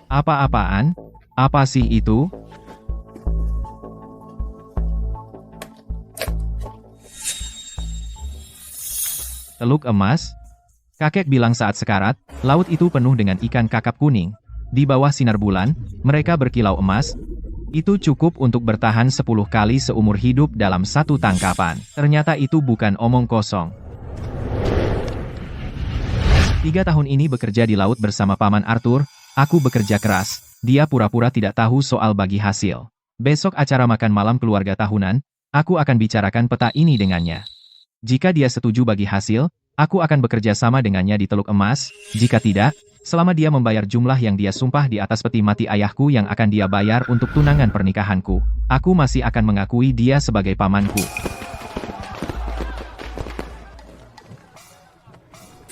Apa-apaan? Apa sih itu? Teluk emas? Kakek bilang saat sekarat, laut itu penuh dengan ikan kakap kuning. Di bawah sinar bulan, mereka berkilau emas. Itu cukup untuk bertahan 10 kali seumur hidup dalam satu tangkapan. Ternyata itu bukan omong kosong. 3 tahun ini bekerja di laut bersama Paman Arthur, aku bekerja keras. Dia pura-pura tidak tahu soal bagi hasil. Besok acara makan malam keluarga tahunan, aku akan bicarakan peta ini dengannya. Jika dia setuju bagi hasil, aku akan bekerja sama dengannya di Teluk Emas. Jika tidak, selama dia membayar jumlah yang dia sumpah di atas peti mati ayahku yang akan dia bayar untuk tunangan pernikahanku, aku masih akan mengakui dia sebagai pamanku.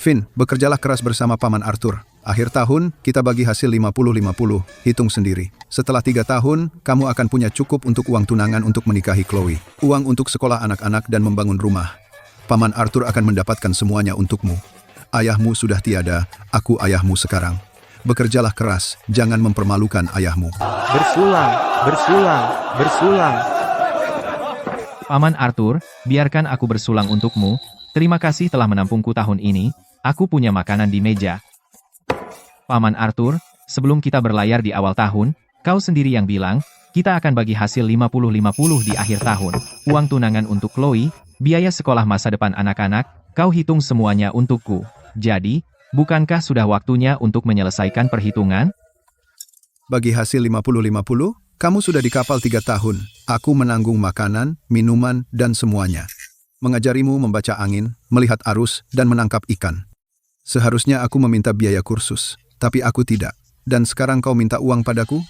Finn, bekerjalah keras bersama Paman Arthur. Akhir tahun, kita bagi hasil 50-50, hitung sendiri. Setelah 3 tahun, kamu akan punya cukup untuk uang tunangan untuk menikahi Chloe, uang untuk sekolah anak-anak dan membangun rumah. Paman Arthur akan mendapatkan semuanya untukmu. Ayahmu sudah tiada, aku ayahmu sekarang. Bekerjalah keras, jangan mempermalukan ayahmu. Bersulang, bersulang, bersulang. Paman Arthur, biarkan aku bersulang untukmu. Terima kasih telah menampungku tahun ini. Aku punya makanan di meja. Paman Arthur, sebelum kita berlayar di awal tahun, kau sendiri yang bilang, kita akan bagi hasil 50-50 di akhir tahun. Uang tunangan untuk Chloe, biaya sekolah masa depan anak-anak, kau hitung semuanya untukku. Jadi, bukankah sudah waktunya untuk menyelesaikan perhitungan? Bagi hasil 50-50, kamu sudah di kapal 3 tahun. Aku menanggung makanan, minuman, dan semuanya. Mengajarimu membaca angin, melihat arus, dan menangkap ikan. Seharusnya aku meminta biaya kursus, tapi aku tidak. Dan sekarang kau minta uang padaku?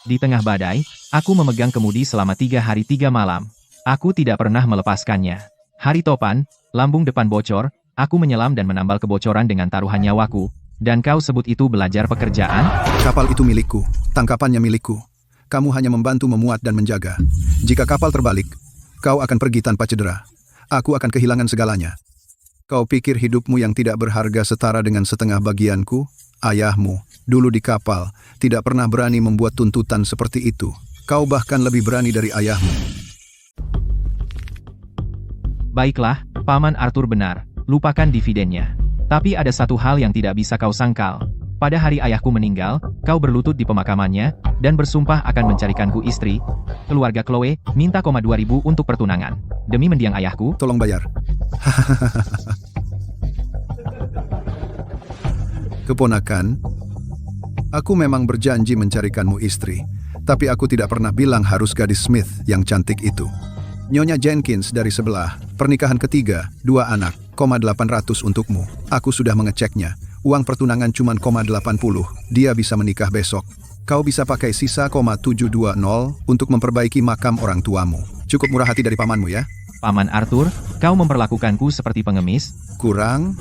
Di tengah badai, aku memegang kemudi selama 3 hari 3 malam. Aku tidak pernah melepaskannya. Hari topan, lambung depan bocor, aku menyelam dan menambal kebocoran dengan taruhan nyawaku. Dan kau sebut itu belajar pekerjaan? Kapal itu milikku, tangkapannya milikku. Kamu hanya membantu memuat dan menjaga. Jika kapal terbalik, kau akan pergi tanpa cedera. Aku akan kehilangan segalanya. Kau pikir hidupmu yang tidak berharga setara dengan setengah bagianku? Ayahmu, dulu di kapal, tidak pernah berani membuat tuntutan seperti itu. Kau bahkan lebih berani dari ayahmu. Baiklah, Paman Arthur benar. Lupakan dividennya. Tapi ada satu hal yang tidak bisa kau sangkal. Pada hari ayahku meninggal, kau berlutut di pemakamannya, dan bersumpah akan mencarikanku istri. Keluarga Chloe minta 2.000 untuk pertunangan. Demi mendiang ayahku, Tolong bayar. Keponakan, aku memang berjanji mencarikanmu istri, tapi aku tidak pernah bilang harus gadis Smith yang cantik itu. Nyonya Jenkins dari sebelah, pernikahan ketiga, 2 anak, 800 untukmu. Aku sudah mengeceknya. Uang pertunangan cuma 80. Dia bisa menikah besok. Kau bisa pakai sisa 720 untuk memperbaiki makam orang tuamu. Cukup murah hati dari pamanmu ya. Paman Arthur, kau memperlakukanku seperti pengemis? Kurang?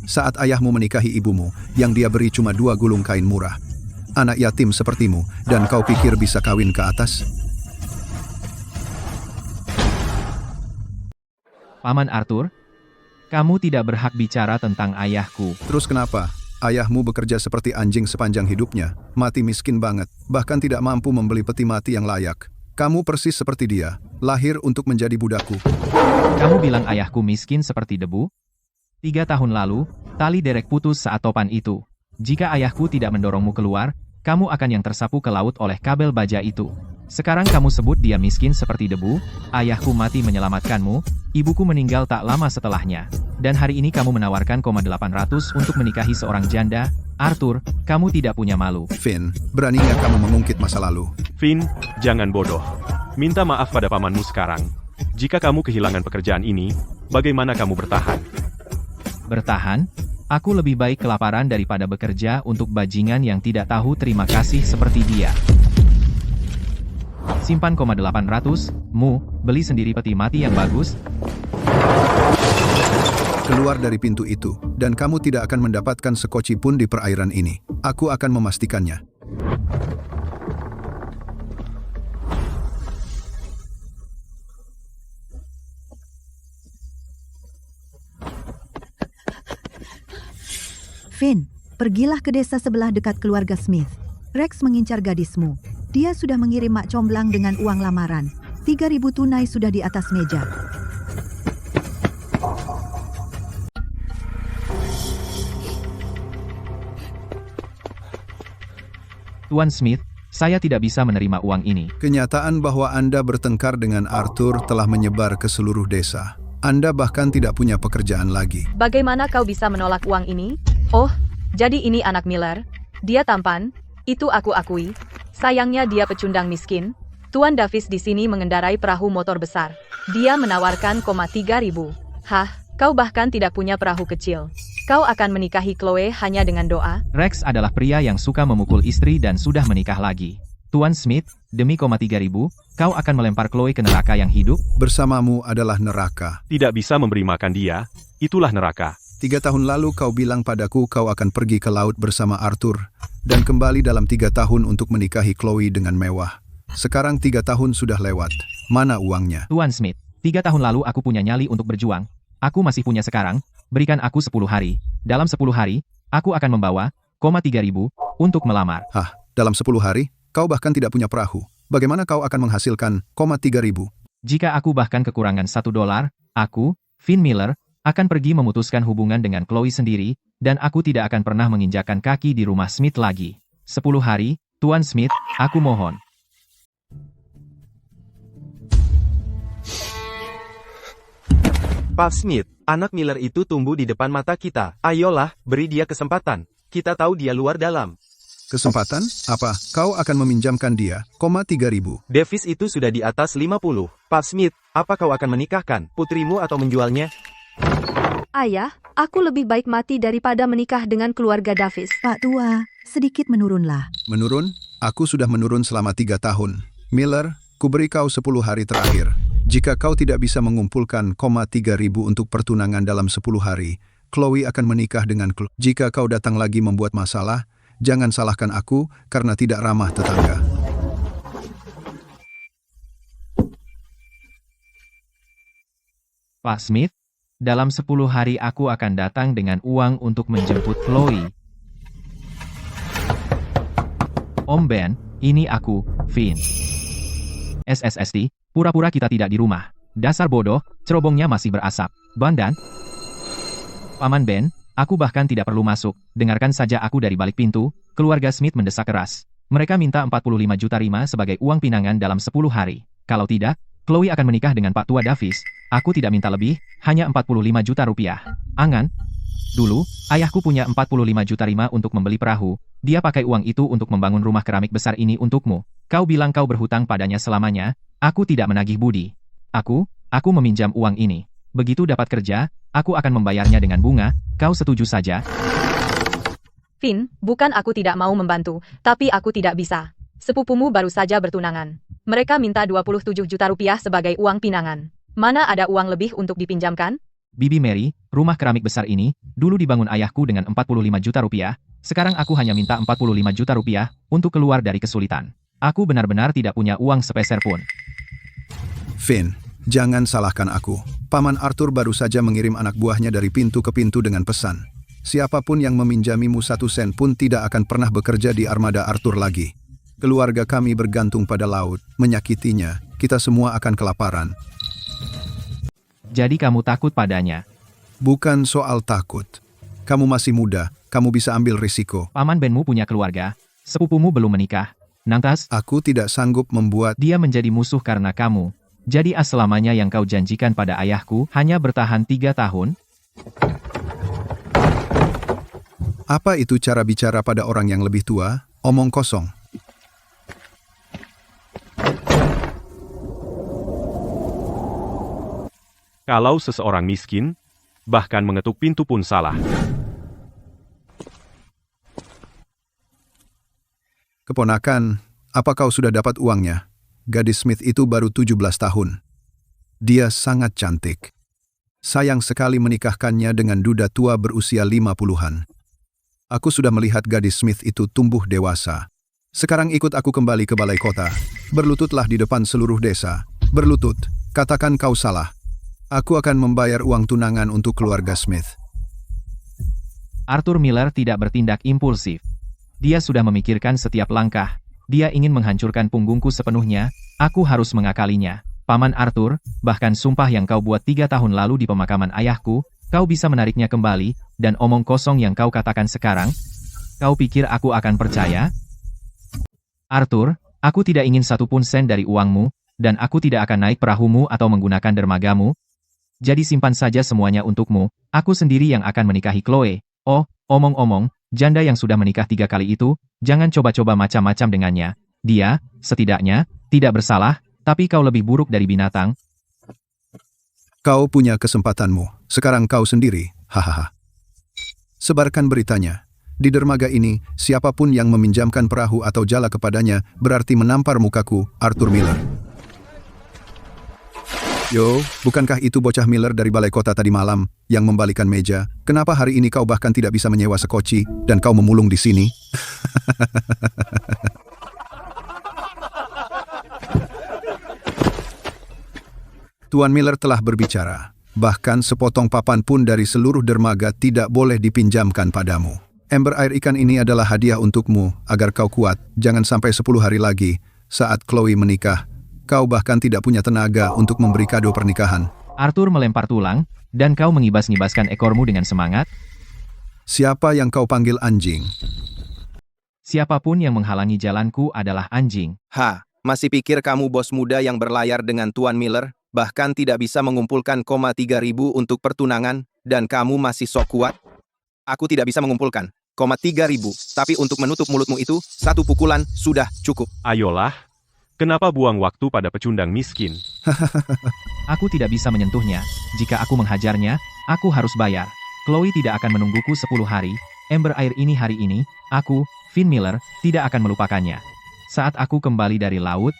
Saat ayahmu menikahi ibumu, yang dia beri cuma 2 gulung kain murah. Anak yatim sepertimu, dan kau pikir bisa kawin ke atas? Paman Arthur, kamu tidak berhak bicara tentang ayahku. Terus kenapa? Ayahmu bekerja seperti anjing sepanjang hidupnya, mati miskin banget, bahkan tidak mampu membeli peti mati yang layak. Kamu persis seperti dia, lahir untuk menjadi budakku. Kamu bilang ayahku miskin seperti debu? 3 tahun lalu, tali derek putus saat topan itu. Jika ayahku tidak mendorongmu keluar, kamu akan yang tersapu ke laut oleh kabel baja itu. Sekarang kamu sebut dia miskin seperti debu, ayahku mati menyelamatkanmu, ibuku meninggal tak lama setelahnya. Dan hari ini kamu menawarkan 800 untuk menikahi seorang janda. Arthur, kamu tidak punya malu. Finn, beraninya kamu mengungkit masa lalu. Finn, jangan bodoh. Minta maaf pada pamanmu sekarang. Jika kamu kehilangan pekerjaan ini, bagaimana kamu bertahan? Bertahan? Aku lebih baik kelaparan daripada bekerja untuk bajingan yang tidak tahu terima kasih seperti dia. Simpan 800, beli sendiri peti mati yang bagus. Keluar dari pintu itu, dan kamu tidak akan mendapatkan sekoci pun di perairan ini. Aku akan memastikannya. Finn, pergilah ke desa sebelah dekat keluarga Smith. Rex mengincar gadismu. Dia sudah mengirim mak comblang dengan uang lamaran. 3.000 tunai sudah di atas meja. Tuan Smith, saya tidak bisa menerima uang ini. Kenyataan bahwa Anda bertengkar dengan Arthur telah menyebar ke seluruh desa. Anda bahkan tidak punya pekerjaan lagi. Bagaimana kau bisa menolak uang ini? Oh, jadi ini anak Miller. Dia tampan, itu aku akui. Sayangnya dia pecundang miskin. Tuan Davis di sini mengendarai perahu motor besar. Dia menawarkan 3.000. Hah, kau bahkan tidak punya perahu kecil. Kau akan menikahi Chloe hanya dengan doa? Rex adalah pria yang suka memukul istri dan sudah menikah lagi. Tuan Smith, demi 3.000, kau akan melempar Chloe ke neraka yang hidup? Bersamamu adalah neraka. Tidak bisa memberi makan dia, itulah neraka. 3 tahun lalu kau bilang padaku kau akan pergi ke laut bersama Arthur, dan kembali dalam 3 tahun untuk menikahi Chloe dengan mewah. Sekarang 3 tahun sudah lewat. Mana uangnya? Tuan Smith, 3 tahun lalu aku punya nyali untuk berjuang. Aku masih punya sekarang, berikan aku 10 hari. Dalam 10 hari, aku akan membawa 3.000 untuk melamar. Hah, dalam 10 hari? Kau bahkan tidak punya perahu. Bagaimana kau akan menghasilkan 3.000? Jika aku bahkan kekurangan $1, aku, Finn Miller, akan pergi memutuskan hubungan dengan Chloe sendiri, dan aku tidak akan pernah menginjakan kaki di rumah Smith lagi. 10 hari, Tuan Smith, aku mohon. Pak Smith, anak Miller itu tumbuh di depan mata kita. Ayolah, beri dia kesempatan. Kita tahu dia luar dalam. Kesempatan? Apa? Kau akan meminjamkan dia, 3.000. Davis itu sudah di atas 50. Pak Smith, apa kau akan menikahkan putrimu atau menjualnya? Ayah, aku lebih baik mati daripada menikah dengan keluarga Davis. Pak Tua, sedikit menurunlah. Menurun? Aku sudah menurun selama 3 tahun. Miller, kuberi kau 10 hari terakhir. Jika kau tidak bisa mengumpulkan 3.000 untuk pertunangan dalam 10 hari, Chloe akan menikah dengan Chloe. Jika kau datang lagi membuat masalah, jangan salahkan aku karena tidak ramah tetangga. Pak Smith, dalam 10 hari aku akan datang dengan uang untuk menjemput Chloe. Om Ben, ini aku, Finn. SSST, pura-pura kita tidak di rumah. Dasar bodoh, cerobongnya masih berasap. Bandan. Paman Ben, aku bahkan tidak perlu masuk. Dengarkan saja aku dari balik pintu. Keluarga Smith mendesak keras. Mereka minta 45 juta rima sebagai uang pinangan dalam 10 hari. Kalau tidak, Chloe akan menikah dengan Pak Tua Davis. Aku tidak minta lebih, hanya 45 juta rupiah. Angan. Dulu, ayahku punya 45 juta rima untuk membeli perahu. Dia pakai uang itu untuk membangun rumah keramik besar ini untukmu. Kau bilang kau berhutang padanya selamanya. Aku tidak menagih budi. Aku meminjam uang ini. Begitu dapat kerja, aku akan membayarnya dengan bunga. Kau setuju saja? Finn, bukan aku tidak mau membantu, tapi aku tidak bisa. Sepupumu baru saja bertunangan. Mereka minta 27 juta rupiah sebagai uang pinangan. Mana ada uang lebih untuk dipinjamkan? Bibi Mary, rumah keramik besar ini, dulu dibangun ayahku dengan 45 juta rupiah. Sekarang aku hanya minta 45 juta rupiah untuk keluar dari kesulitan. Aku benar-benar tidak punya uang sepeser pun. Finn, jangan salahkan aku. Paman Arthur baru saja mengirim anak buahnya dari pintu ke pintu dengan pesan. Siapapun yang meminjamimu 1 sen pun tidak akan pernah bekerja di armada Arthur lagi. Keluarga kami bergantung pada laut, menyakitinya, kita semua akan kelaparan. Jadi kamu takut padanya? Bukan soal takut. Kamu masih muda, kamu bisa ambil risiko. Paman Benmu punya keluarga, sepupumu belum menikah. Nantas, Aku tidak sanggup membuat... dia menjadi musuh karena kamu. Jadi selamanya yang kau janjikan pada ayahku hanya bertahan 3 tahun? Apa itu cara bicara pada orang yang lebih tua? Omong kosong. Kalau seseorang miskin, bahkan mengetuk pintu pun salah. Keponakan, apa kau sudah dapat uangnya? Gadis Smith itu baru 17 tahun. Dia sangat cantik. Sayang sekali menikahkannya dengan duda tua berusia 50-an. Aku sudah melihat gadis Smith itu tumbuh dewasa. Sekarang ikut aku kembali ke balai kota. Berlututlah di depan seluruh desa. Berlutut, katakan kau salah. Aku akan membayar uang tunangan untuk keluarga Smith. Arthur Miller tidak bertindak impulsif. Dia sudah memikirkan setiap langkah. Dia ingin menghancurkan punggungku sepenuhnya, aku harus mengakalinya. Paman Arthur, bahkan sumpah yang kau buat 3 tahun lalu di pemakaman ayahku, kau bisa menariknya kembali, dan omong kosong yang kau katakan sekarang, kau pikir aku akan percaya? Arthur, aku tidak ingin satupun sen dari uangmu, dan aku tidak akan naik perahumu atau menggunakan dermagamu. Jadi simpan saja semuanya untukmu, aku sendiri yang akan menikahi Chloe. Oh, omong-omong, janda yang sudah menikah 3 kali itu, jangan coba-coba macam-macam dengannya. Dia, setidaknya, tidak bersalah, tapi kau lebih buruk dari binatang. Kau punya kesempatanmu, sekarang kau sendiri, hahaha. Sebarkan beritanya. Di dermaga ini, siapapun yang meminjamkan perahu atau jala kepadanya berarti menampar mukaku, Arthur Miller. Yo, bukankah itu bocah Miller dari balai kota tadi malam yang membalikan meja? Kenapa hari ini kau bahkan tidak bisa menyewa sekoci dan kau memulung di sini? Tuan Miller telah berbicara. Bahkan sepotong papan pun dari seluruh dermaga tidak boleh dipinjamkan padamu. Ember air ikan ini adalah hadiah untukmu agar kau kuat. Jangan sampai 10 hari lagi saat Chloe menikah. Kau bahkan tidak punya tenaga untuk memberi kado pernikahan. Arthur melempar tulang, dan kau mengibas-ngibaskan ekormu dengan semangat. Siapa yang kau panggil anjing? Siapapun yang menghalangi jalanku adalah anjing. Masih pikir kamu bos muda yang berlayar dengan Tuan Miller? Bahkan tidak bisa mengumpulkan 3.000 untuk pertunangan, dan kamu masih sok kuat? Aku tidak bisa mengumpulkan 3.000, tapi untuk menutup mulutmu itu, 1 pukulan sudah cukup. Ayolah, kenapa buang waktu pada pecundang miskin? Aku tidak bisa menyentuhnya. Jika aku menghajarnya, aku harus bayar. Chloe tidak akan menungguku 10 hari. Ember air ini hari ini, aku, Finn Miller, tidak akan melupakannya. Saat aku kembali dari laut,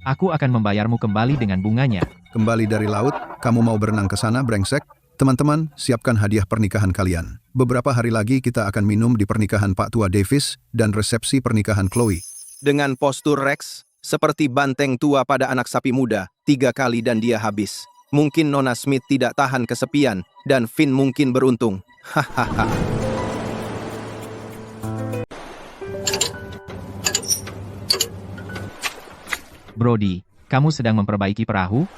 aku akan membayarmu kembali dengan bunganya. Kembali dari laut, kamu mau berenang ke sana, brengsek? Teman-teman, siapkan hadiah pernikahan kalian. Beberapa hari lagi kita akan minum di pernikahan Pak Tua Davis dan resepsi pernikahan Chloe. Dengan postur Rex, seperti banteng tua pada anak sapi muda, 3 kali dan dia habis. Mungkin Nona Smith tidak tahan kesepian, dan Finn mungkin beruntung. Hahaha. Brody, kamu sedang memperbaiki perahu?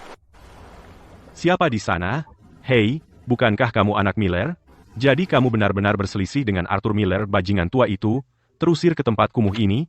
Siapa di sana? Hei, bukankah kamu anak Miller? Jadi kamu benar-benar berselisih dengan Arthur Miller bajingan tua itu? Terusir ke tempat kumuh ini?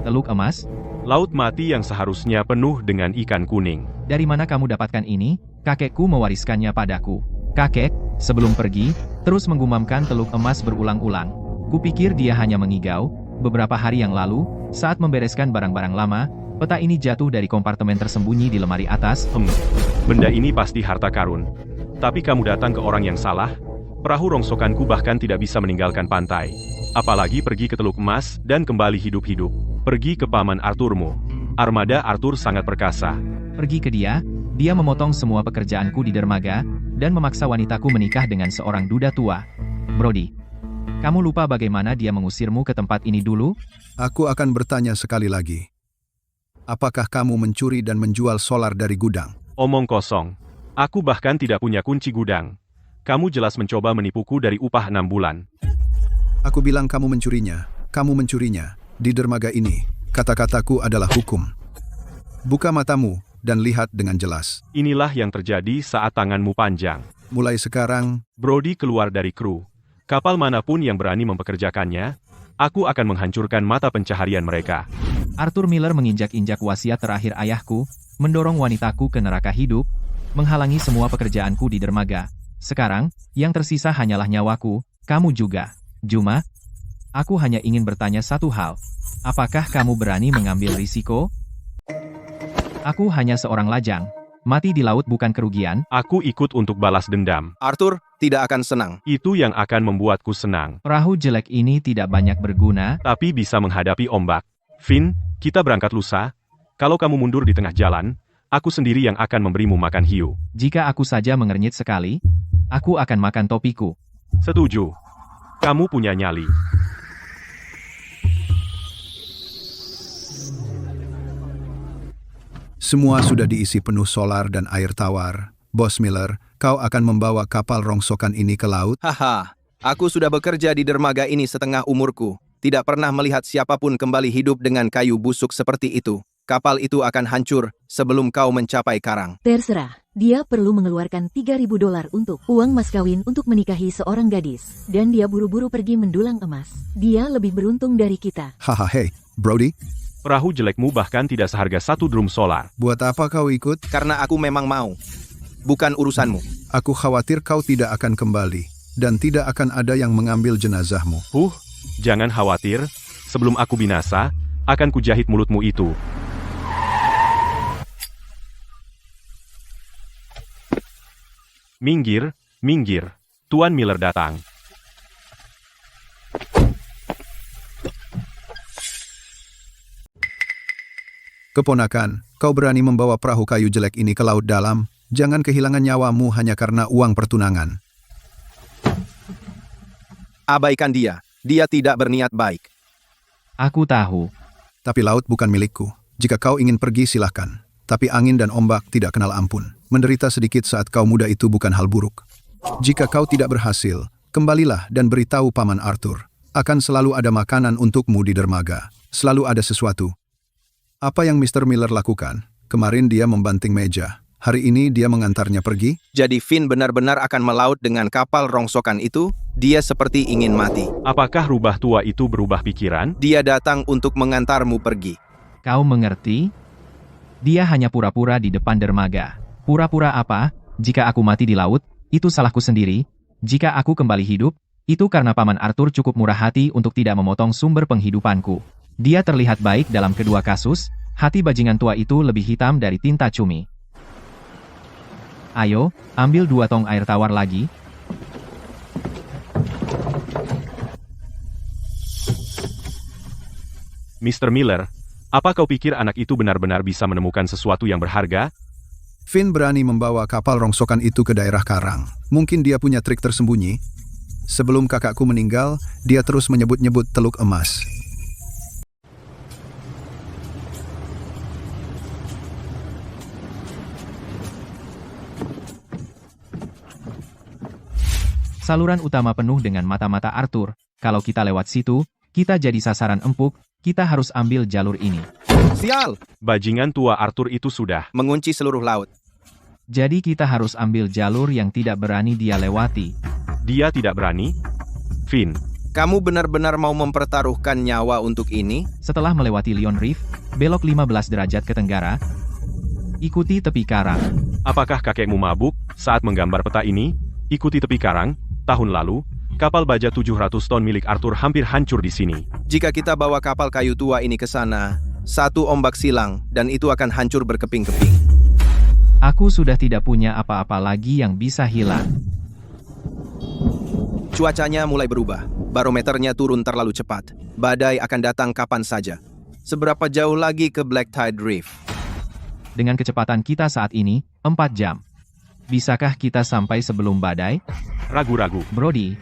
Teluk emas? Laut mati yang seharusnya penuh dengan ikan kuning. Dari mana kamu dapatkan ini? Kakekku mewariskannya padaku. Kakek, sebelum pergi, terus menggumamkan teluk emas berulang-ulang. Kupikir dia hanya mengigau. Beberapa hari yang lalu, saat membereskan barang-barang lama, peta ini jatuh dari kompartemen tersembunyi di lemari atas. Benda ini pasti harta karun. Tapi kamu datang ke orang yang salah. Perahu rongsokanku bahkan tidak bisa meninggalkan pantai. Apalagi pergi ke Teluk Emas dan kembali hidup-hidup. Pergi ke paman Arthurmu. Armada Arthur sangat perkasa. Pergi ke dia memotong semua pekerjaanku di dermaga, dan memaksa wanitaku menikah dengan seorang duda tua. Brody, kamu lupa bagaimana dia mengusirmu ke tempat ini dulu? Aku akan bertanya sekali lagi. Apakah kamu mencuri dan menjual solar dari gudang? Omong kosong. Aku bahkan tidak punya kunci gudang. Kamu jelas mencoba menipuku dari upah 6 bulan. Aku bilang kamu mencurinya. Kamu mencurinya. Di dermaga ini, kata-kataku adalah hukum. Buka matamu dan lihat dengan jelas. Inilah yang terjadi saat tanganmu panjang. Mulai sekarang, Brody keluar dari kru. Kapal manapun yang berani mempekerjakannya, aku akan menghancurkan mata pencaharian mereka. Arthur Miller menginjak-injak wasiat terakhir ayahku, mendorong wanitaku ke neraka hidup, menghalangi semua pekerjaanku di dermaga. Sekarang, yang tersisa hanyalah nyawaku, kamu juga. Juma, aku hanya ingin bertanya satu hal. Apakah kamu berani mengambil risiko? Aku hanya seorang lajang. Mati di laut bukan kerugian. Aku ikut untuk balas dendam. Arthur tidak akan senang. Itu yang akan membuatku senang. Perahu jelek ini tidak banyak berguna, Tapi bisa menghadapi ombak. Finn, kita berangkat lusa. Kalau kamu mundur di tengah jalan, aku sendiri yang akan memberimu makan hiu. Jika aku saja mengernyit sekali, aku akan makan topiku. Setuju. Kamu punya nyali. semua sudah diisi penuh solar dan air tawar. Bos Miller, kau akan membawa kapal rongsokan ini ke laut? Haha, Aku sudah bekerja di dermaga ini setengah umurku. Tidak pernah melihat siapapun kembali hidup dengan kayu busuk seperti itu. Kapal itu akan hancur sebelum kau mencapai karang. Terserah, dia perlu mengeluarkan $3.000 untuk uang mas kawin untuk menikahi seorang gadis. Dan dia buru-buru pergi mendulang emas. Dia lebih beruntung dari kita. Haha, hey, Brody, Perahu jelekmu bahkan tidak seharga 1 drum solar. buat apa kau ikut? Karena aku memang mau. Bukan urusanmu. Aku khawatir kau tidak akan kembali, dan tidak akan ada yang mengambil jenazahmu. Jangan khawatir. Sebelum aku binasa, akan kujahit mulutmu itu. Minggir, minggir. Tuan Miller datang. Keponakan, kau berani membawa perahu kayu jelek ini ke laut dalam? Jangan kehilangan nyawamu hanya karena uang pertunangan. Abaikan dia. Dia tidak berniat baik. Aku tahu. Tapi laut bukan milikku. Jika kau ingin pergi, silahkan. Tapi angin dan ombak tidak kenal ampun. Menderita sedikit saat kau muda itu bukan hal buruk. Jika kau tidak berhasil, kembalilah dan beritahu Paman Arthur. Akan selalu ada makanan untukmu di dermaga. Selalu ada sesuatu. Apa yang Mr. Miller lakukan? Kemarin dia membanting meja. Hari ini dia mengantarnya pergi? Jadi Finn benar-benar akan melaut dengan kapal rongsokan itu? Dia seperti ingin mati. Apakah rubah tua itu berubah pikiran? Dia datang untuk mengantarmu pergi. Kau mengerti? Dia hanya pura-pura di depan dermaga. Pura-pura apa? Jika aku mati di laut, itu salahku sendiri. Jika aku kembali hidup, itu karena Paman Arthur cukup murah hati untuk tidak memotong sumber penghidupanku. Dia terlihat baik dalam kedua kasus. Hati bajingan tua itu lebih hitam dari tinta cumi. Ayo, ambil 2 tong air tawar lagi. Mr. Miller, apa kau pikir anak itu benar-benar bisa menemukan sesuatu yang berharga? Finn berani membawa kapal rongsokan itu ke daerah karang. Mungkin dia punya trik tersembunyi. Sebelum kakakku meninggal, dia terus menyebut-nyebut teluk emas. Saluran utama penuh dengan mata-mata Arthur. Kalau kita lewat situ, kita jadi sasaran empuk. Kita harus ambil jalur ini. Sial! Bajingan tua Arthur itu sudah Mengunci seluruh laut. Jadi kita harus ambil jalur yang tidak berani dia lewati. Dia tidak berani? Finn, Kamu benar-benar mau mempertaruhkan nyawa untuk ini? Setelah melewati Lion Reef, belok 15 derajat ke tenggara. Ikuti tepi karang. apakah kakekmu mabuk saat menggambar peta ini? Ikuti tepi karang. Tahun lalu, kapal baja 700 ton milik Arthur hampir hancur di sini. Jika kita bawa kapal kayu tua ini ke sana, 1 ombak silang, dan itu akan hancur berkeping-keping. Aku sudah tidak punya apa-apa lagi yang bisa hilang. Cuacanya mulai berubah. Barometernya turun terlalu cepat. Badai akan datang kapan saja. Seberapa jauh lagi ke Black Tide Reef? Dengan kecepatan kita saat ini, 4 jam. Bisakah kita sampai sebelum badai? Ragu-ragu. Brody,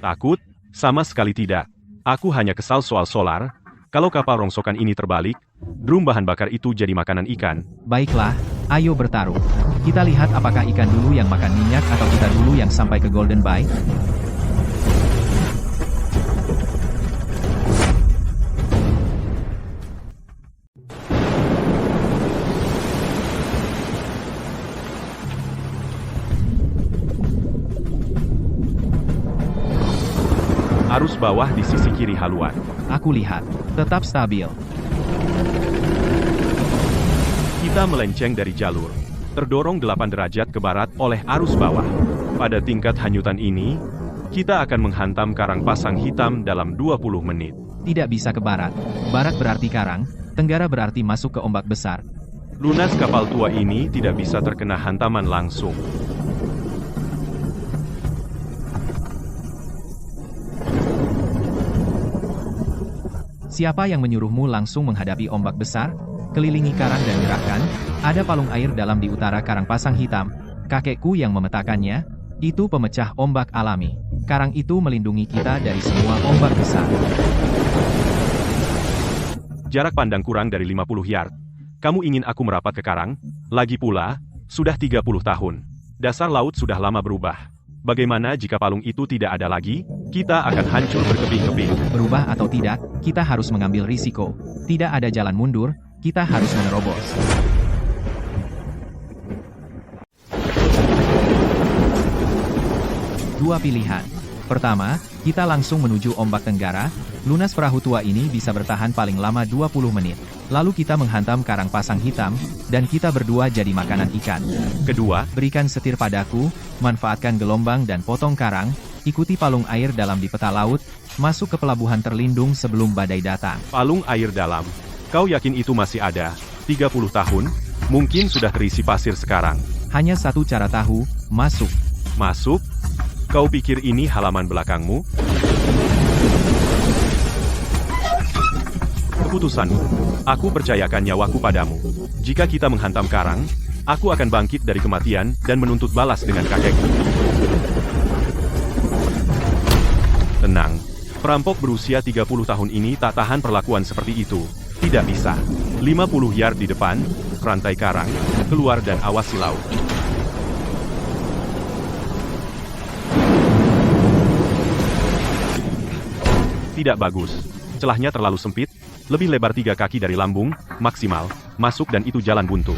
Takut? Sama sekali tidak. Aku hanya kesal soal solar. Kalau kapal rongsokan ini terbalik, drum bahan bakar itu jadi makanan ikan. baiklah, ayo bertaruh. Kita lihat apakah ikan dulu yang makan minyak atau kita dulu yang sampai ke Golden Bay. Arus bawah di sisi kiri haluan. Aku lihat, tetap stabil. Kita melenceng dari jalur, terdorong 8 derajat ke barat oleh arus bawah. Pada tingkat hanyutan ini, kita akan menghantam karang pasang hitam dalam 20 menit. Tidak bisa ke barat. Barat berarti karang, tenggara berarti masuk ke ombak besar. Lunas kapal tua ini tidak bisa terkena hantaman langsung. Siapa yang menyuruhmu langsung menghadapi ombak besar? Kelilingi karang dan gerakkan. Ada palung air dalam di utara karang pasang hitam. Kakekku yang memetakannya, itu pemecah ombak alami. Karang itu melindungi kita dari semua ombak besar. Jarak pandang kurang dari 50 yard. Kamu ingin aku merapat ke karang? Lagi pula, sudah 30 tahun. Dasar laut sudah lama berubah. Bagaimana jika palung itu tidak ada lagi? Kita akan hancur berkeping-keping. Berubah atau tidak, kita harus mengambil risiko. Tidak ada jalan mundur, kita harus menerobos. Dua pilihan. Pertama, kita langsung menuju ombak tenggara. Lunas perahu tua ini bisa bertahan paling lama 20 menit. Lalu kita menghantam karang pasang hitam, dan kita berdua jadi makanan ikan. Kedua, Berikan setir padaku, manfaatkan gelombang dan potong karang, ikuti palung air dalam di peta laut, masuk ke pelabuhan terlindung sebelum badai datang. palung air dalam. Kau yakin itu masih ada? 30 tahun? Mungkin sudah terisi pasir sekarang. Hanya satu cara tahu, masuk. Masuk? Kau pikir ini halaman belakangmu? Keputusanmu. Aku percayakan nyawaku padamu. Jika kita menghantam karang, aku akan bangkit dari kematian dan menuntut balas dengan kakekku. Tenang. Perampok berusia 30 tahun ini tak tahan perlakuan seperti itu. Tidak bisa. 50 yard di depan, rantai karang, keluar dan awasi laut. Tidak bagus. Celahnya terlalu sempit, lebih lebar 3 kaki dari lambung, maksimal, masuk dan itu jalan buntu.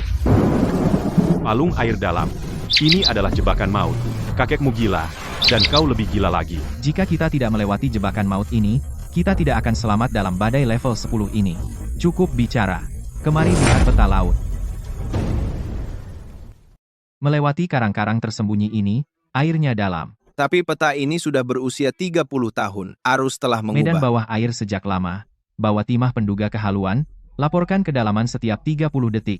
Palung air dalam. Ini adalah jebakan maut. Kakekmu gila, dan kau lebih gila lagi. Jika kita tidak melewati jebakan maut ini, kita tidak akan selamat dalam badai level 10 ini. Cukup bicara. Kemari lihat peta laut. Melewati karang-karang tersembunyi ini, airnya dalam. Tapi peta ini sudah berusia 30 tahun. Arus telah Medan mengubah. bawah air sejak lama. Bawa timah penduga kehaluan, laporkan kedalaman setiap 30 detik.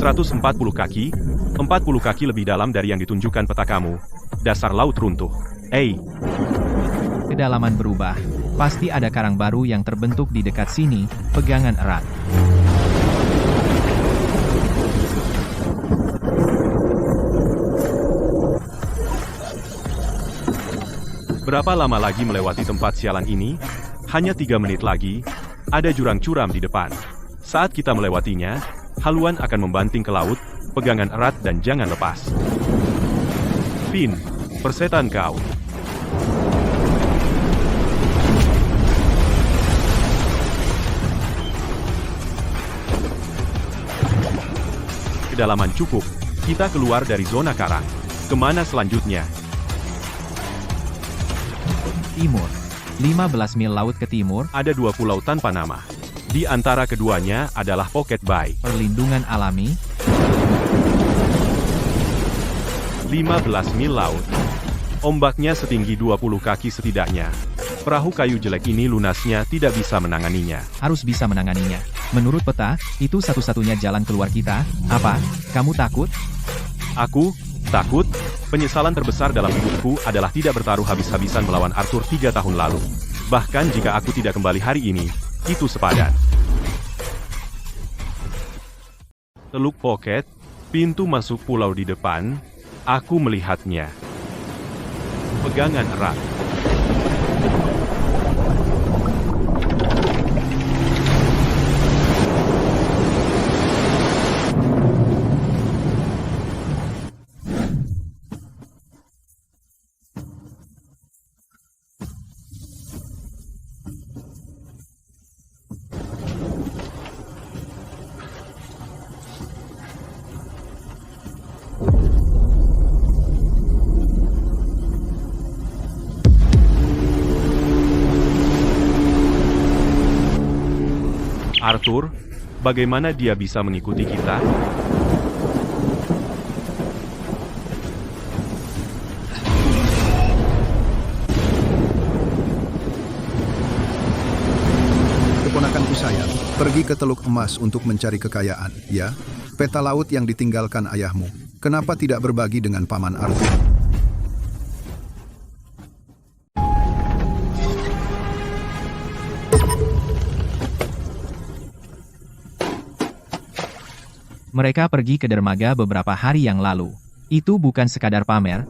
...140 kaki, 40 kaki lebih dalam dari yang ditunjukkan peta kamu. Dasar laut runtuh. Kedalaman berubah. Pasti ada karang baru yang terbentuk di dekat sini, pegangan erat. Berapa lama lagi melewati tempat sialan ini? Hanya 3 menit lagi. Ada jurang curam di depan. Saat kita melewatinya, haluan akan membanting ke laut, pegangan erat dan jangan lepas. Finn, persetan kau. Kedalaman cukup. Kita keluar dari zona karang. Kemana selanjutnya? Timur. 15 mil laut ke timur, Ada 2 pulau tanpa nama. Di antara keduanya adalah Pocket Bay. perlindungan alami, 15 mil laut. Ombaknya setinggi 20 kaki setidaknya. Perahu kayu jelek ini lunasnya tidak bisa menanganinya. harus bisa menanganinya. Menurut peta, itu satu-satunya jalan keluar kita. Apa? Kamu takut? Aku takut. Penyesalan terbesar dalam hidupku adalah tidak bertaruh habis-habisan melawan Arthur 3 tahun lalu. Bahkan jika aku tidak kembali hari ini, itu sepadan. Teluk Pocket, pintu masuk pulau di depan, aku melihatnya. Pegangan erat. Arthur, bagaimana dia bisa mengikuti kita? Keponakanku sayang, pergi ke Teluk Emas untuk mencari kekayaan, ya? Peta laut yang ditinggalkan ayahmu. Kenapa tidak berbagi dengan Paman Arthur? Mereka pergi ke dermaga beberapa hari yang lalu. Itu bukan sekadar pamer.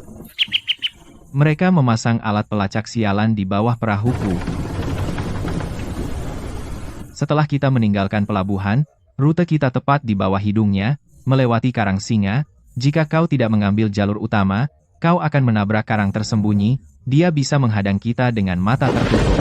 Mereka memasang alat pelacak sialan di bawah perahuku. Setelah kita meninggalkan pelabuhan, rute kita tepat di bawah hidungnya, melewati karang singa. Jika kau tidak mengambil jalur utama, kau akan menabrak karang tersembunyi. Dia bisa menghadang kita dengan mata tertutup.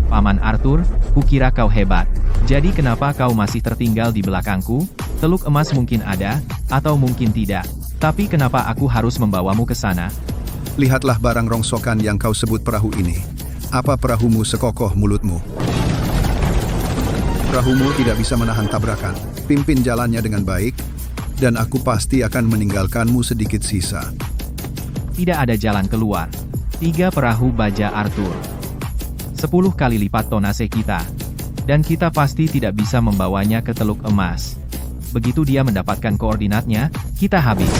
Paman Arthur, kukira kau hebat. Jadi kenapa kau masih tertinggal di belakangku? Teluk emas mungkin ada, atau mungkin tidak. Tapi kenapa aku harus membawamu ke sana? Lihatlah barang rongsokan yang kau sebut perahu ini. Apa perahumu sekokoh mulutmu? Perahumu tidak bisa menahan tabrakan. Pimpin jalannya dengan baik, dan aku pasti akan meninggalkanmu sedikit sisa. Tidak ada jalan keluar. 3 perahu baja Arthur. 10 kali lipat tonase kita. Dan kita pasti tidak bisa membawanya ke Teluk Emas. Begitu dia mendapatkan koordinatnya, kita habis.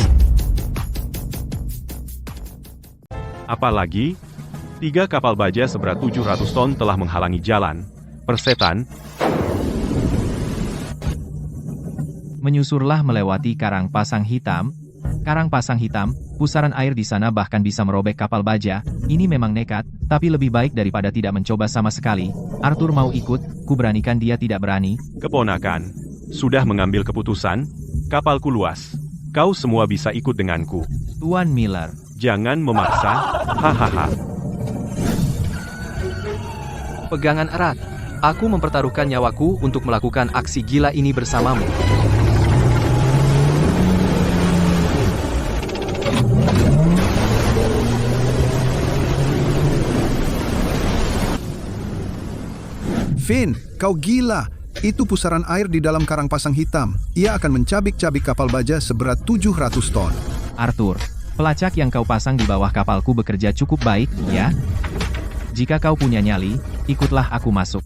Apalagi, 3 kapal baja seberat 700 ton telah menghalangi jalan. Persetan, Menyusurlah melewati karang pasang hitam. Karang pasang hitam, pusaran air di sana bahkan bisa merobek kapal baja. Ini memang nekat, tapi lebih baik daripada tidak mencoba sama sekali. Arthur mau ikut, kuberanikan dia tidak berani. keponakan, sudah mengambil keputusan? Kapalku luas. Kau semua bisa ikut denganku. Tuan Miller. Jangan memaksa, hahaha. Pegangan erat. Aku mempertaruhkan nyawaku untuk melakukan aksi gila ini bersamamu. Finn, kau gila. Itu pusaran air di dalam karang pasang hitam. Ia akan mencabik-cabik kapal baja seberat 700 ton. Arthur, pelacak yang kau pasang di bawah kapalku bekerja cukup baik, ya? Jika kau punya nyali, ikutlah aku masuk.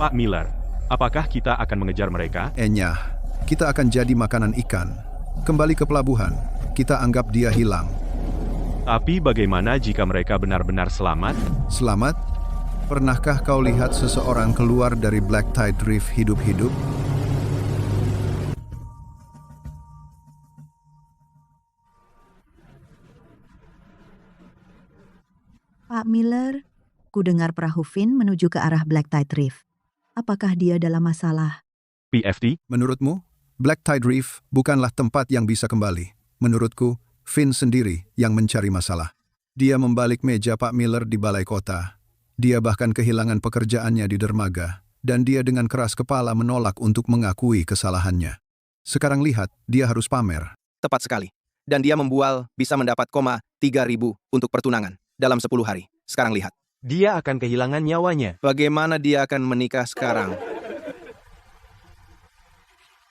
Pak Miller, apakah kita akan mengejar mereka? Enyah, kita akan jadi makanan ikan. Kembali ke pelabuhan, kita anggap dia hilang. Tapi bagaimana jika mereka benar-benar selamat? Selamat? Pernahkah kau lihat seseorang keluar dari Black Tide Reef hidup-hidup? Pak Miller, ku dengar perahu Finn menuju ke arah Black Tide Reef. Apakah dia dalam masalah? PFT? Menurutmu, Black Tide Reef bukanlah tempat yang bisa kembali. Menurutku, Finn sendiri yang mencari masalah. Dia membalik meja Pak Miller di balai kota. Dia bahkan kehilangan pekerjaannya di dermaga. Dan dia dengan keras kepala menolak untuk mengakui kesalahannya. Sekarang lihat, dia harus pamer. Tepat sekali. Dan dia membual bisa mendapat 3.000 untuk pertunangan dalam 10 hari. Sekarang lihat. Dia akan kehilangan nyawanya. Bagaimana dia akan menikah sekarang?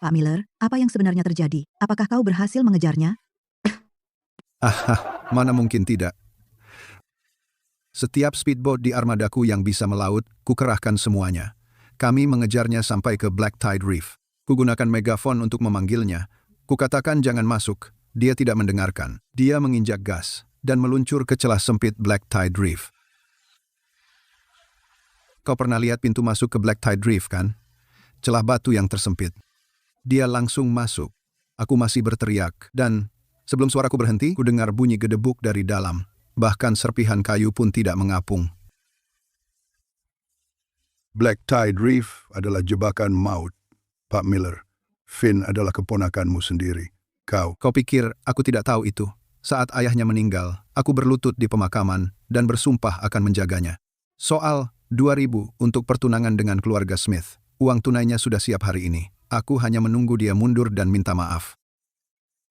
Pak Miller, apa yang sebenarnya terjadi? Apakah kau berhasil mengejarnya? Mana mungkin tidak. Setiap speedboat di armadaku yang bisa melaut, kukerahkan semuanya. Kami mengejarnya sampai ke Black Tide Reef. Kugunakan megafon untuk memanggilnya. Kukatakan jangan masuk. Dia tidak mendengarkan. Dia menginjak gas dan meluncur ke celah sempit Black Tide Reef. Kau pernah lihat pintu masuk ke Black Tide Reef, kan? Celah batu yang tersempit. Dia langsung masuk. Aku masih berteriak, dan sebelum suaraku berhenti, ku dengar bunyi gedebuk dari dalam. Bahkan serpihan kayu pun tidak mengapung. Black Tide Reef adalah jebakan maut, Pak Miller. Finn adalah keponakanmu sendiri. Kau pikir aku tidak tahu itu? Saat ayahnya meninggal, aku berlutut di pemakaman dan bersumpah akan menjaganya. Soal 2.000 untuk pertunangan dengan keluarga Smith. Uang tunainya sudah siap hari ini. Aku hanya menunggu dia mundur dan minta maaf.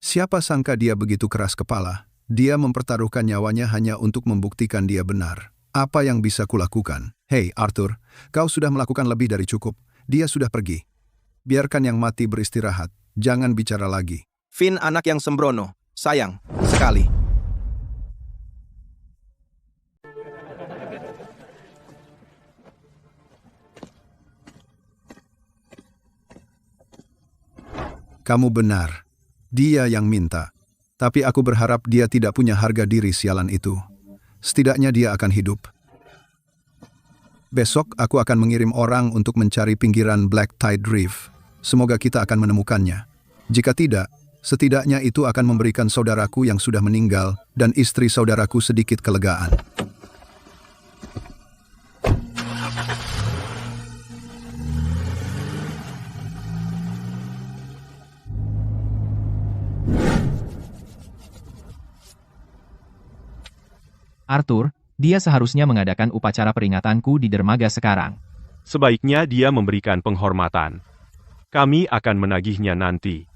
Siapa sangka dia begitu keras kepala? Dia mempertaruhkan nyawanya hanya untuk membuktikan dia benar. Apa yang bisa kulakukan? Hei Arthur, kau sudah melakukan lebih dari cukup. Dia sudah pergi. Biarkan yang mati beristirahat. Jangan bicara lagi. Finn anak yang sembrono. Sayang sekali. Kamu benar. Dia yang minta. Tapi aku berharap dia tidak punya harga diri sialan itu. Setidaknya dia akan hidup. Besok aku akan mengirim orang untuk mencari pinggiran Black Tide Reef. Semoga kita akan menemukannya. Jika tidak, Setidaknya itu akan memberikan saudaraku yang sudah meninggal dan istri saudaraku sedikit kelegaan. Arthur, dia seharusnya mengadakan upacara peringatanku di dermaga sekarang. Sebaiknya dia memberikan penghormatan. Kami akan menagihnya nanti.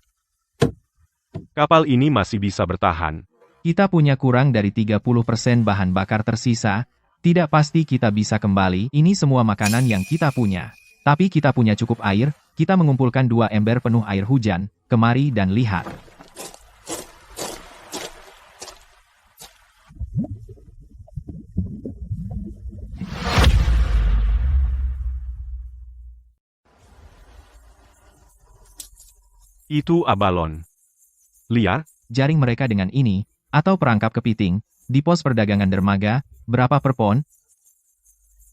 Kapal ini masih bisa bertahan. Kita punya kurang dari 30% bahan bakar tersisa. Tidak pasti kita bisa kembali. Ini semua makanan yang kita punya. Tapi kita punya cukup air. Kita mengumpulkan 2 ember penuh air hujan. Kemari dan lihat. Itu abalon. Liar? Jaring mereka dengan ini, atau perangkap kepiting, di pos perdagangan dermaga, berapa per pon?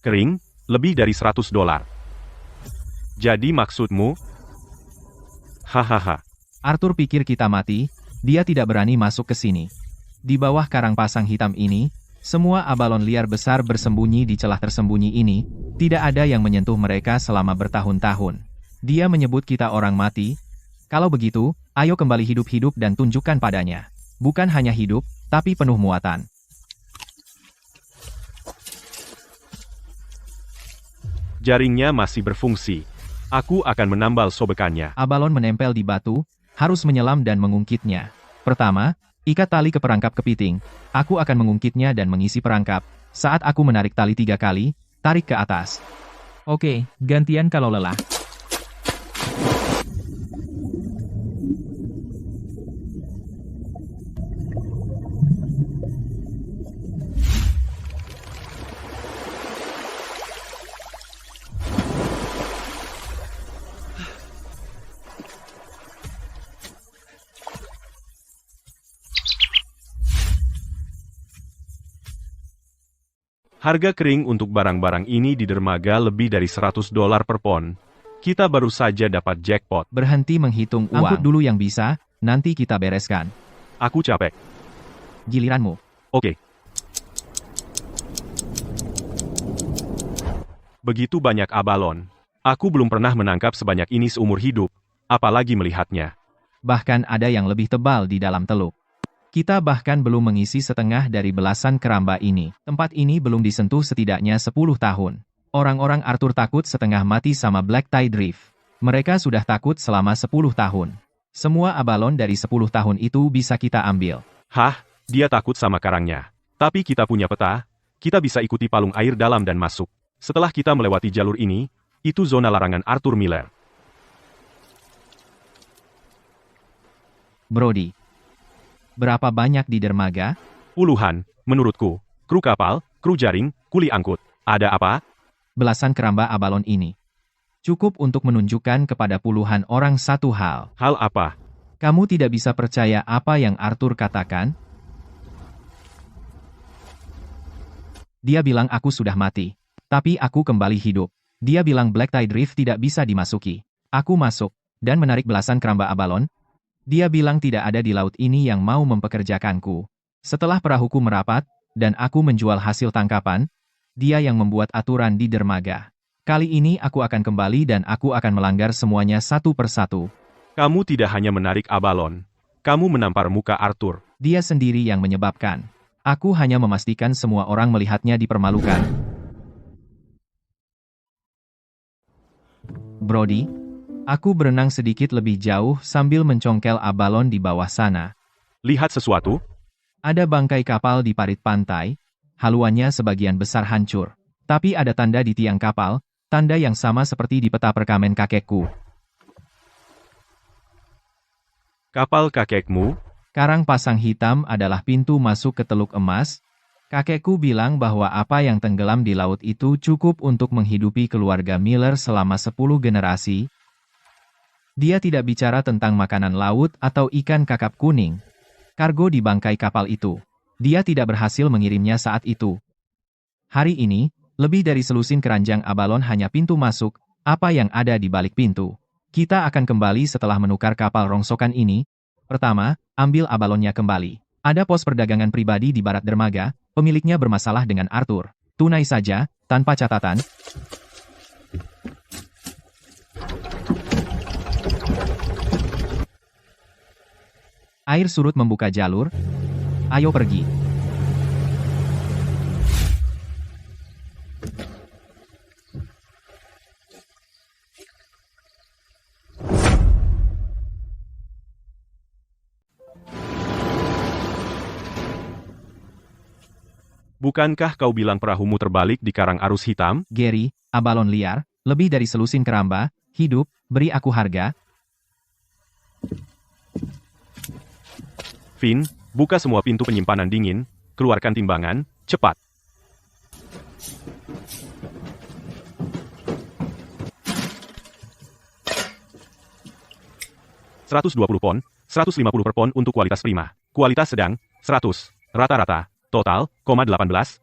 Kering, lebih dari $100. Jadi maksudmu? Hahaha. Arthur pikir kita mati, dia tidak berani masuk ke sini. Di bawah karang pasang hitam ini, semua abalon liar besar bersembunyi di celah tersembunyi ini, tidak ada yang menyentuh mereka selama bertahun-tahun. Dia menyebut kita orang mati. Kalau begitu, ayo kembali hidup-hidup dan tunjukkan padanya. Bukan hanya hidup, tapi penuh muatan. Jaringnya masih berfungsi. Aku akan menambal sobekannya. Abalon menempel di batu, harus menyelam dan mengungkitnya. Pertama, ikat tali ke perangkap kepiting. Aku akan mengungkitnya dan mengisi perangkap. Saat aku menarik tali 3 kali, tarik ke atas. Oke, gantian kalau lelah. Harga kering untuk barang-barang ini di dermaga lebih dari $100 per pon. Kita baru saja dapat jackpot. Berhenti menghitung uang. Angkut dulu yang bisa, nanti kita bereskan. Aku capek. Giliranmu. Oke. Begitu banyak abalon. Aku belum pernah menangkap sebanyak ini seumur hidup, apalagi melihatnya. Bahkan ada yang lebih tebal di dalam teluk. Kita bahkan belum mengisi setengah dari belasan keramba ini. Tempat ini belum disentuh setidaknya 10 tahun. Orang-orang Arthur takut setengah mati sama Black Tide Reef. Mereka sudah takut selama 10 tahun. Semua abalon dari 10 tahun itu bisa kita ambil. Hah, dia takut sama karangnya. Tapi kita punya peta, kita bisa ikuti palung air dalam dan masuk. Setelah kita melewati jalur ini, itu zona larangan Arthur Miller. Brody. Berapa banyak di dermaga? Puluhan, menurutku. Kru kapal, kru jaring, kuli angkut. Ada apa? Belasan keramba abalon ini. Cukup untuk menunjukkan kepada puluhan orang satu hal. Hal apa? Kamu tidak bisa percaya apa yang Arthur katakan? Dia bilang aku sudah mati. Tapi aku kembali hidup. Dia bilang Black Tide Reef tidak bisa dimasuki. Aku masuk, dan menarik belasan keramba abalon. Dia bilang tidak ada di laut ini yang mau mempekerjakanku. Setelah perahuku merapat, dan aku menjual hasil tangkapan, dia yang membuat aturan di dermaga. Kali ini aku akan kembali dan aku akan melanggar semuanya satu persatu. Kamu tidak hanya menarik abalon. Kamu menampar muka Arthur. Dia sendiri yang menyebabkan. Aku hanya memastikan semua orang melihatnya dipermalukan. Brody, aku berenang sedikit lebih jauh sambil mencongkel abalon di bawah sana. Lihat sesuatu? Ada bangkai kapal di parit pantai, haluannya sebagian besar hancur. Tapi ada tanda di tiang kapal, tanda yang sama seperti di peta perkamen kakekku. Kapal kakekmu? Karang pasang hitam adalah pintu masuk ke Teluk Emas. Kakekku bilang bahwa apa yang tenggelam di laut itu cukup untuk menghidupi keluarga Miller selama 10 generasi. Dia tidak bicara tentang makanan laut atau ikan kakap kuning. Kargo di bangkai kapal itu. Dia tidak berhasil mengirimnya saat itu. Hari ini, lebih dari selusin keranjang abalon hanya pintu masuk, apa yang ada di balik pintu. Kita akan kembali setelah menukar kapal rongsokan ini. Pertama, ambil abalonnya kembali. Ada pos perdagangan pribadi di barat dermaga, pemiliknya bermasalah dengan Arthur. Tunai saja, tanpa catatan. Air surut membuka jalur. Ayo pergi. Bukankah kau bilang perahumu terbalik di karang arus hitam? Gary, abalon liar, lebih dari selusin keramba, hidup, beri aku harga. Finn, buka semua pintu penyimpanan dingin, keluarkan timbangan, cepat. $120 pon, 150 per pon untuk kualitas prima. Kualitas sedang, 100. Rata-rata, total, 18.000.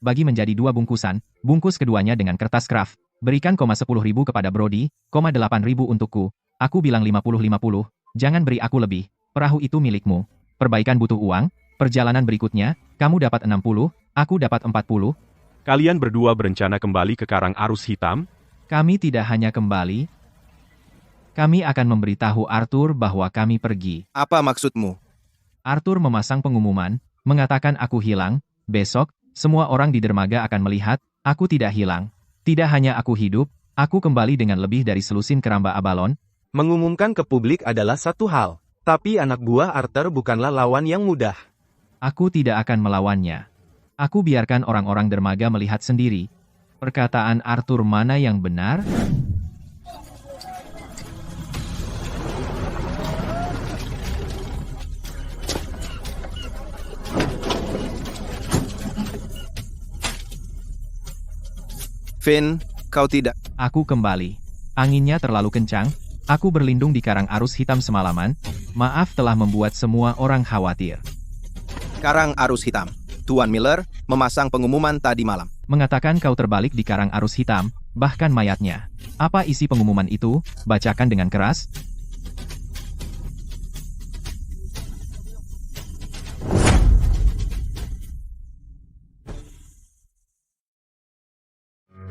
Bagi menjadi 2 bungkusan, bungkus keduanya dengan kertas kraft. Berikan 10.000 kepada Brody, 8.000 untukku. Aku bilang 50-50, jangan beri aku lebih. Perahu itu milikmu. Perbaikan butuh uang, perjalanan berikutnya, kamu dapat 60, aku dapat 40. Kalian berdua berencana kembali ke karang arus hitam? Kami tidak hanya kembali. Kami akan memberitahu Arthur bahwa kami pergi. Apa maksudmu? Arthur memasang pengumuman, mengatakan aku hilang. Besok, semua orang di dermaga akan melihat, aku tidak hilang. Tidak hanya aku hidup, aku kembali dengan lebih dari selusin keramba abalon. Mengumumkan ke publik adalah satu hal. Tapi anak buah Arthur bukanlah lawan yang mudah. Aku tidak akan melawannya. Aku biarkan orang-orang dermaga melihat sendiri. Perkataan Arthur mana yang benar? Finn, kau tidak. Aku kembali. Anginnya terlalu kencang. Aku berlindung di karang arus hitam semalaman. Maaf telah membuat semua orang khawatir. Karang arus hitam. Tuan Miller memasang pengumuman tadi malam. Mengatakan kau terbalik di karang arus hitam, bahkan mayatnya. Apa isi pengumuman itu? Bacakan dengan keras.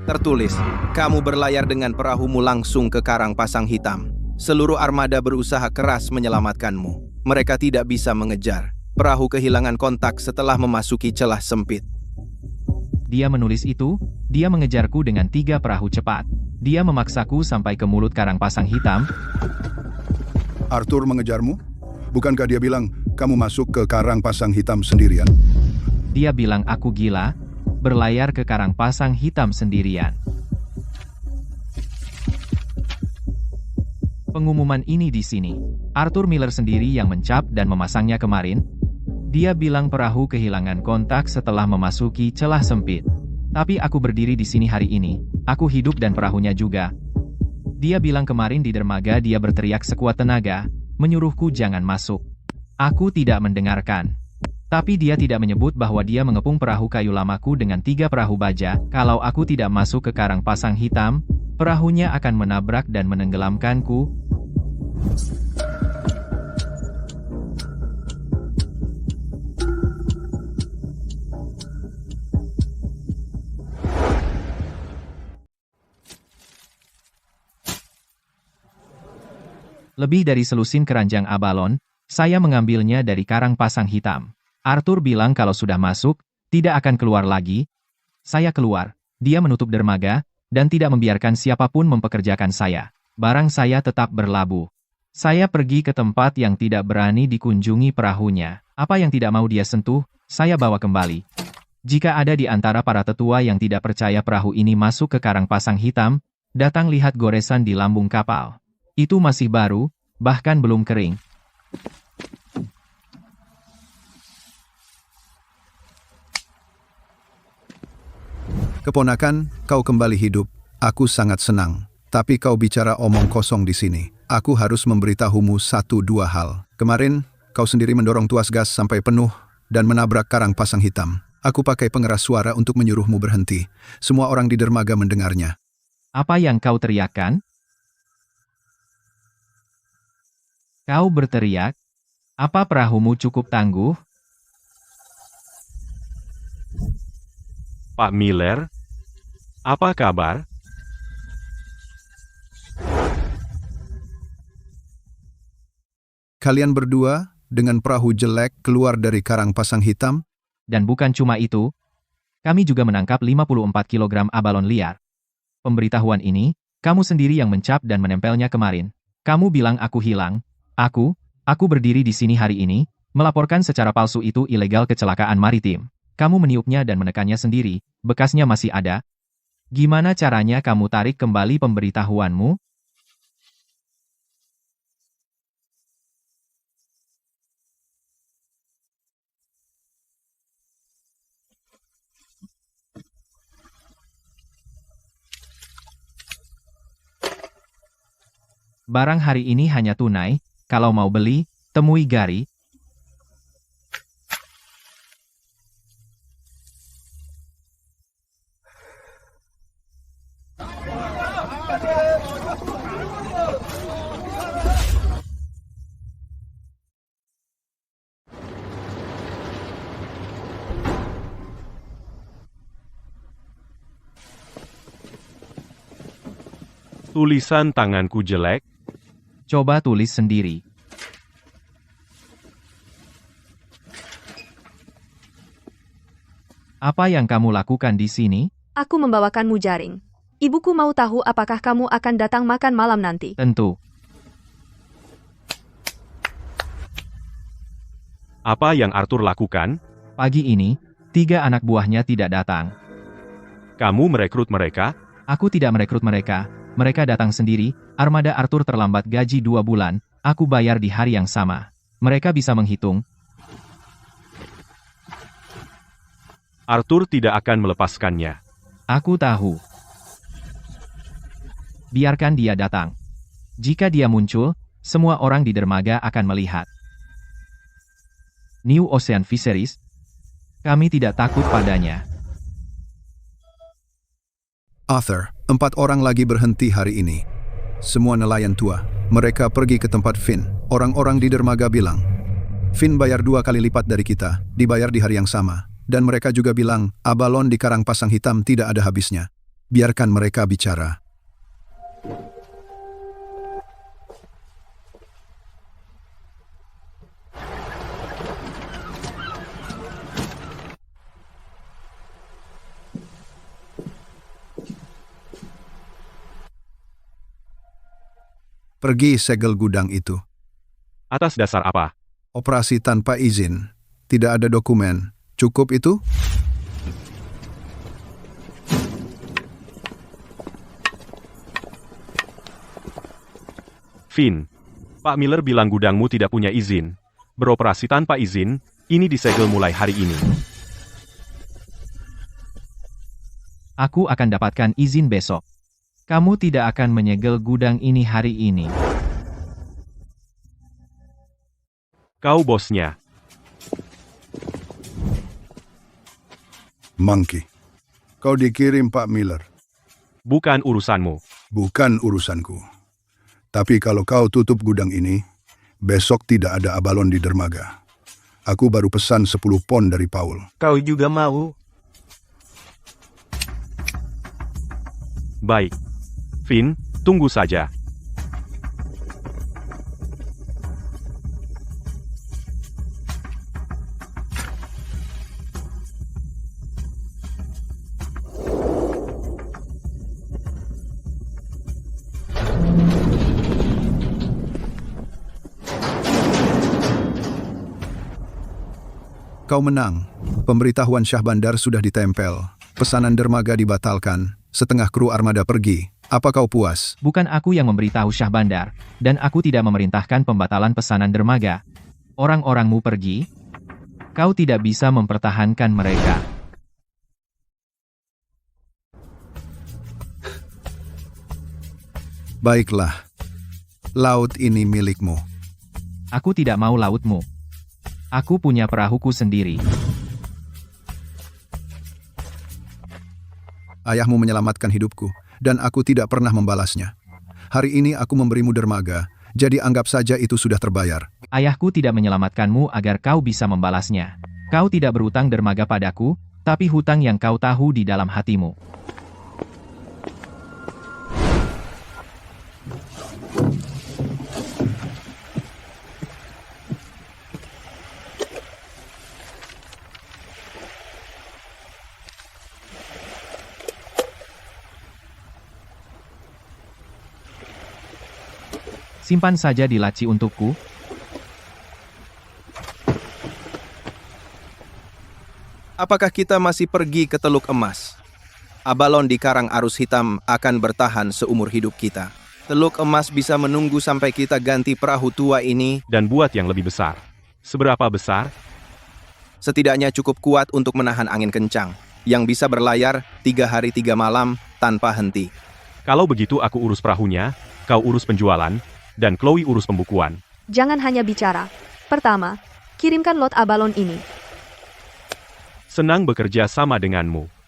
Tertulis, kamu berlayar dengan perahumu langsung ke karang pasang hitam. Seluruh armada berusaha keras menyelamatkanmu. Mereka tidak bisa mengejar. Perahu kehilangan kontak setelah memasuki celah sempit. Dia menulis itu, dia mengejarku dengan 3 perahu cepat. Dia memaksaku sampai ke mulut karang pasang hitam. Arthur mengejarmu? Bukankah dia bilang kamu masuk ke karang pasang hitam sendirian? Dia bilang aku gila, berlayar ke karang pasang hitam sendirian. Pengumuman ini di sini. Arthur Miller sendiri yang mencap dan memasangnya kemarin. Dia bilang perahu kehilangan kontak setelah memasuki celah sempit. Tapi aku berdiri di sini hari ini. Aku hidup dan perahunya juga. Dia bilang kemarin di dermaga dia berteriak sekuat tenaga, menyuruhku jangan masuk. Aku tidak mendengarkan. Tapi dia tidak menyebut bahwa dia mengepung perahu kayu lamaku dengan 3 perahu baja. Kalau aku tidak masuk ke karang pasang hitam, perahunya akan menabrak dan menenggelamkanku. Lebih dari selusin keranjang abalon, saya mengambilnya dari karang pasang hitam. Arthur bilang kalau sudah masuk, tidak akan keluar lagi. Saya keluar, dia menutup dermaga, dan tidak membiarkan siapapun mempekerjakan saya. Barang saya tetap berlabuh. Saya pergi ke tempat yang tidak berani dikunjungi perahunya. Apa yang tidak mau dia sentuh, saya bawa kembali. Jika ada di antara para tetua yang tidak percaya perahu ini masuk ke karang pasang hitam, datang lihat goresan di lambung kapal. Itu masih baru, bahkan belum kering. Keponakan, kau kembali hidup. Aku sangat senang. Tapi kau bicara omong kosong di sini. Aku harus memberitahumu 1-2 hal. Kemarin, kau sendiri mendorong tuas gas sampai penuh dan menabrak karang pasang hitam. Aku pakai pengeras suara untuk menyuruhmu berhenti. Semua orang di dermaga mendengarnya. Apa yang kau teriakkan? Kau berteriak, apa perahumu cukup tangguh? Pak Miller? Apa kabar? Kalian berdua, dengan perahu jelek keluar dari karang pasang hitam? Dan bukan cuma itu, kami juga menangkap 54 kg abalon liar. Pemberitahuan ini, kamu sendiri yang mencap dan menempelnya kemarin. Kamu bilang aku hilang. Aku berdiri di sini hari ini, melaporkan secara palsu itu ilegal kecelakaan maritim. Kamu meniupnya dan menekannya sendiri, bekasnya masih ada. Gimana caranya kamu tarik kembali pemberitahuanmu? Barang hari ini hanya tunai, kalau mau beli, temui Gary. Tulisan tanganku jelek. Coba tulis sendiri. Apa yang kamu lakukan di sini? Aku membawakanmu jaring. Ibuku mau tahu apakah kamu akan datang makan malam nanti. Tentu. Apa yang Arthur lakukan? Pagi ini, 3 anak buahnya tidak datang. Kamu merekrut mereka? Aku tidak merekrut mereka. Mereka datang sendiri. Armada Arthur terlambat gaji 2 bulan. Aku bayar di hari yang sama. Mereka bisa menghitung. Arthur tidak akan melepaskannya. Aku tahu. Biarkan dia datang. Jika dia muncul, semua orang di dermaga akan melihat. New Ocean Fisheries. Kami tidak takut padanya. Arthur, 4 orang lagi berhenti hari ini. Semua nelayan tua. Mereka pergi ke tempat Finn. Orang-orang di dermaga bilang, Finn bayar 2 kali lipat dari kita, dibayar di hari yang sama. Dan mereka juga bilang, abalon di karang pasang hitam tidak ada habisnya. Biarkan mereka bicara. Pergi segel gudang itu. Atas dasar apa? Operasi tanpa izin. Tidak ada dokumen. Cukup itu? Finn, Pak Miller bilang gudangmu tidak punya izin. Beroperasi tanpa izin, ini disegel mulai hari ini. Aku akan dapatkan izin besok. Kamu tidak akan menyegel gudang ini hari ini. Kau bosnya. Monkey. Kau dikirim Pak Miller. Bukan urusanmu. Bukan urusanku. Tapi kalau kau tutup gudang ini, besok tidak ada abalon di dermaga. Aku baru pesan 10 pon dari Paul. Kau juga mau? Baik. Finn, tunggu saja. Kau menang. Pemberitahuan Syah Bandar sudah ditempel. Pesanan dermaga dibatalkan. Setengah kru armada pergi. Apa kau puas? Bukan aku yang memberitahu Syah Bandar, dan aku tidak memerintahkan pembatalan pesanan dermaga. Orang-orangmu pergi. Kau tidak bisa mempertahankan mereka. Baiklah. Laut ini milikmu. Aku tidak mau lautmu. Aku punya perahuku sendiri. Ayahmu menyelamatkan hidupku, dan aku tidak pernah membalasnya. Hari ini aku memberimu dermaga, Jadi anggap saja itu sudah terbayar. Ayahku tidak menyelamatkanmu agar kau bisa membalasnya. Kau tidak berutang dermaga padaku, tapi hutang yang kau tahu di dalam hatimu. Simpan saja di laci untukku. Apakah kita masih pergi ke Teluk Emas? Abalon di Karang Arus Hitam akan bertahan seumur hidup kita. Teluk Emas bisa menunggu sampai kita ganti perahu tua ini. Dan buat yang lebih besar. Seberapa besar? Setidaknya cukup kuat untuk menahan angin kencang, yang bisa berlayar 3 hari 3 malam tanpa henti. Kalau begitu aku urus perahunya, kau urus penjualan, dan Chloe urus pembukuan. Jangan hanya bicara. Pertama, kirimkan lot Abalon ini. Senang bekerja sama denganmu.